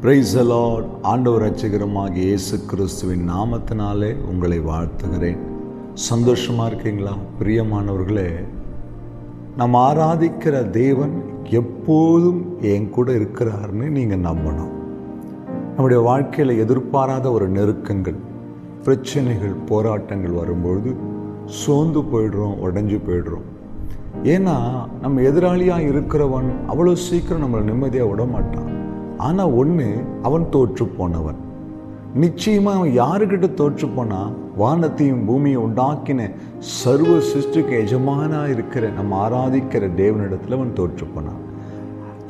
Praise the Lord. ஆண்டவர் ரட்சகருமாகிய இயேசு கிறிஸ்துவின் நாமத்தினாலே உங்களை வாழ்த்துகிறேன். சந்தோஷமாக இருக்கீங்களா? பிரியமானவர்களே, நம்ம ஆராதிக்கிற தேவன் எப்போதும் என் கூட இருக்கிறாருன்னு நீங்கள் நம்பணும். நம்முடைய வாழ்க்கையில் எதிர்பாராத ஒரு நெருக்கங்கள், பிரச்சனைகள், போராட்டங்கள் வரும்பொழுது சோர்ந்து போயிடுறோம், உடைஞ்சு போயிடுறோம். ஏன்னா நம்ம எதிராளியாக இருக்கிறவன் அவ்வளோ சீக்கிரம் நம்மளை நிம்மதியாக விட மாட்டான். ஆனால் ஒன்று, அவன் தோற்று போனவன். நிச்சயமாக அவன் யாருக்கிட்ட தோற்று போனால், வானத்தையும் பூமியை உண்டாக்கின சர்வ சிருஷ்டிக்கு எஜமானாக இருக்கிற நம்ம ஆராதிக்கிற தேவனிடத்தில் அவன் தோற்று போனான்.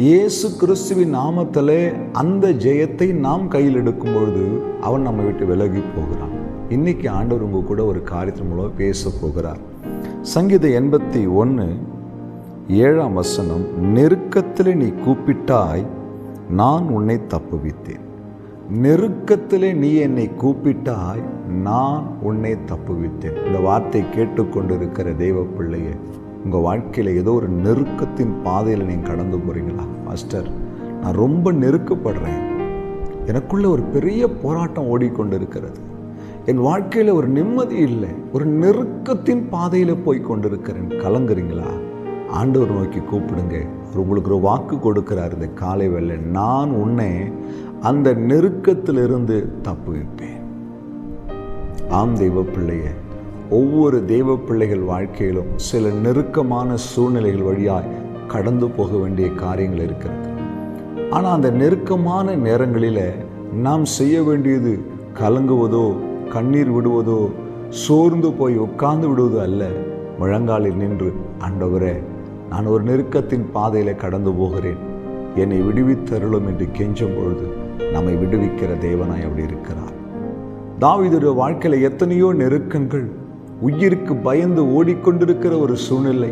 இயேசு கிறிஸ்துவின் நாமத்தில் அந்த ஜெயத்தை நாம் கையில் எடுக்கும் பொழுது அவன் நம்மை விட்டு விலகி போகிறான். இன்னைக்கு ஆண்டவர் உங்க கூட ஒரு காரியத்தின் மூலம் பேச போகிறார். சங்கீதம் 81:7 நெருக்கத்திலே நீ கூப்பிட்டாய், நான் உன்னை தப்புவித்தேன். நெருக்கத்திலே நீ என்னை கூப்பிட்டாய், நான் உன்னை தப்புவித்தேன். இந்த வார்த்தை கேட்டுக்கொண்டிருக்கிற தெய்வ பிள்ளையே, உங்கள் வாழ்க்கையில் ஏதோ ஒரு நெருக்கத்தின் பாதையில் நீங்கள் கடந்து போகிறீங்களா? மாஸ்டர், நான் ரொம்ப நெருக்கப்படுறேன், எனக்குள்ள ஒரு பெரிய போராட்டம் ஓடிக்கொண்டிருக்கிறது, என் வாழ்க்கையில் ஒரு நிம்மதி இல்லை, ஒரு நெருக்கத்தின் பாதையில் போய் கொண்டிருக்கிறேன். கலங்குறீங்களா? ஆண்டவர் நோக்கி கூப்பிடுங்க. உங்களுக்கு ஒரு வாக்கு கொடுக்கிறார் இந்த காலை வேளை, நான் உன்னை அந்த நெருக்கத்திலிருந்து தப்புவிப்பேன். ஆம் தெய்வ பிள்ளையே, ஒவ்வொரு தெய்வ பிள்ளைகள் வாழ்க்கையிலும் சில நெருக்கமான சூழ்நிலைகள் வழியாய் கடந்து போக வேண்டிய காரியங்கள் இருக்கிறது. ஆனால் அந்த நெருக்கமான நேரங்களில் நாம் செய்ய வேண்டியது கலங்குவதோ, கண்ணீர் விடுவதோ, சோர்ந்து போய் உட்கார்ந்து விடுவதோ அல்ல. முழங்காலில் நின்று, ஆண்டவரே, நான் ஒரு நெருக்கத்தின் பாதையில் கடந்து போகிறேன், என்னை விடுவித்தருளும் என்று கெஞ்சும் பொழுது நம்மை விடுவிக்கிற தேவனாய் அப்படி இருக்கிறார். தாவீதுடைய வாழ்க்கையில் எத்தனையோ நெருக்கங்கள், உயிருக்கு பயந்து ஓடிக்கொண்டிருக்கிற ஒரு சூழ்நிலை,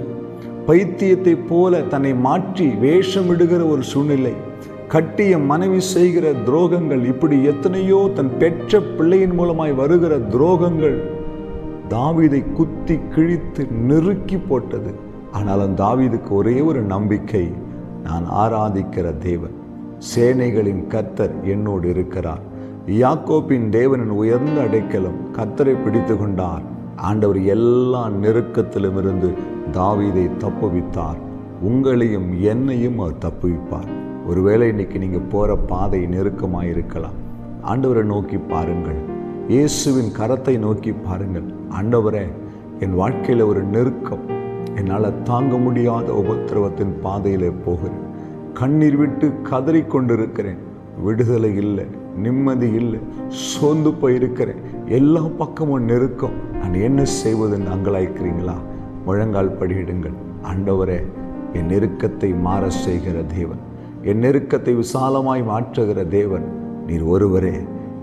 பைத்தியத்தை போல தன்னை மாற்றி வேஷமிடுகிற ஒரு சூழ்நிலை, கட்டிய மனைவி செய்கிற துரோகங்கள், இப்படி எத்தனையோ தன் பெற்ற பிள்ளையின் மூலமாய் வருகிற துரோகங்கள் தாவீதை குத்தி கிழித்து நெருக்கி போட்டது. ஆனாலும் தாவீதுக்கு ஒரே ஒரு நம்பிக்கை, நான் ஆராதிக்கிற தேவன், சேனைகளின் கர்த்தர் என்னோடு இருக்கிறார். யாக்கோபின் தேவனின் உயர்ந்த அடைக்கலம், கர்த்தரை பிடித்து கொண்டார். ஆண்டவர் எல்லா நெருக்கத்திலும் இருந்து தாவீதை தப்புவித்தார். உங்களையும் என்னையும் அவர் தப்புவிப்பார். ஒருவேளை இன்னைக்கு நீங்கள் போகிற பாதை நெருக்கமாக இருக்கலாம். ஆண்டவரை நோக்கி பாருங்கள், இயேசுவின் கரத்தை நோக்கி பாருங்கள். ஆண்டவரே, என் வாழ்க்கையில் ஒரு நெருக்கம், என்னால் தாங்க முடியாத உபத்திரவத்தின் பாதையிலே போகிறேன், கண்ணீர் விட்டு கதறிக்கொண்டிருக்கிறேன், விடுதலை இல்லை, நிம்மதி இல்லை, சோர்ந்து போயிருக்கிறேன், எல்லா பக்கமும் நெருக்கம், நான் என்ன செய்வதுன்னு அங்கலாய்க்கிறீங்களா? முழங்கால் படியிடுங்கள். ஆண்டவரே, என் நெருக்கத்தை மாற செய்கிற தேவன், என் நெருக்கத்தை விசாலமாய் மாற்றுகிற தேவன் நீர் ஒருவரே,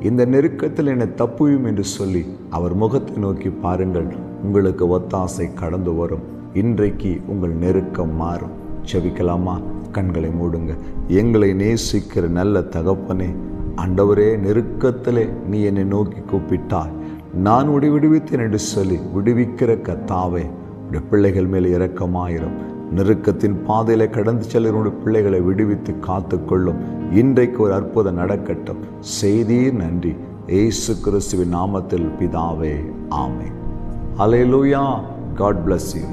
இந்த நெருக்கத்தில் என்னை தப்புவும் என்று சொல்லி அவர் முகத்தை நோக்கி பாருங்கள். உங்களுக்கு ஒத்தாசை கடந்து வரும். இன்றைக்கு உங்கள் நெருக்கம் மாறும். செபிக்கலாமா? கண்களை மூடுங்க. எங்களை நேசிக்கிற நல்ல தகப்பனே, ஆண்டவரே, நெருக்கத்திலே நீ என்னை நோக்கி கூப்பிட்டாய், நான் விடுவித்தேன் என்று சொல்லி விடுவிக்கிற கர்த்தாவே, உடைய பிள்ளைகள் மேலே இரக்கமாயிரும். நெருக்கத்தின் பாதையில் கடந்து செல்லுடைய பிள்ளைகளை விடுவித்து காத்துக்கொள்ளும். இன்றைக்கு ஒரு அற்புதம் நடக்கட்டும். செய்தீர், நன்றி. இயேசு கிறிஸ்துவின் நாமத்தில் பிதாவே, ஆமென். ஹல்லேலூயா. God bless you.